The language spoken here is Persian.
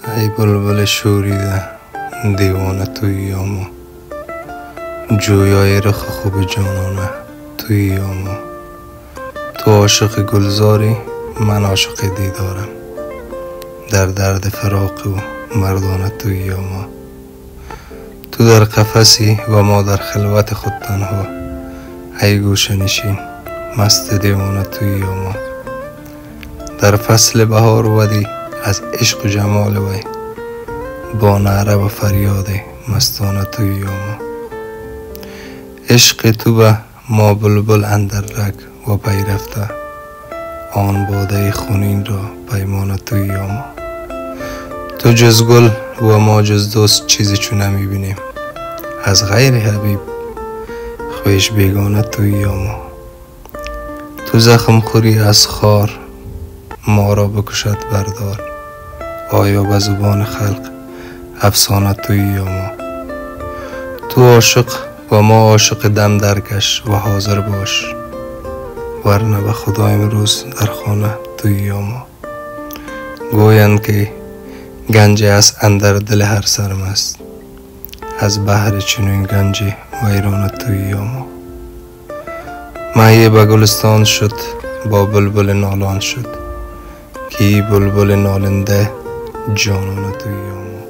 ای بلبل شوریده دیوانه تویی یا ما، جویای رخ خوب جانانه تویی یا ما. تو عاشق گلزاری، من عاشق دیدارم، در درد فراق و مردانه تویی یا ما. تو در قفسی و ما در خلوت خود تنها، ای گوشه نشین مست دیوانه تویی یا ما. در فصل بهار ودی از عشق و جمال وی، با نعره و فریاد مستانه تویی یا ما. عشق تو به ما بلبل اندر رگ و پی رفته، آن باده خونین را پیمانه تویی یا ما. تو جز گل و ما جز دوست چیزی چو نمی بینیم، از غیر حبیب خویش بیگانه تویی یا ما. تو زخم خوری از خار ما را بکشد بردار، آیا به زبان خلق افسانه تویی یا ما. تو عاشق و ما عاشق دم درکش و حاضر باش، ورنه به خدا امروز در خانه تویی یا ما. گویند که گنج است اندر دل هر سرمست، از بحر چنین گنج ویرانه تویی یا ما. مهی به گلستان شد با بلبل نالان شد، کی بلبل نالنده جانانه تویی یا ما.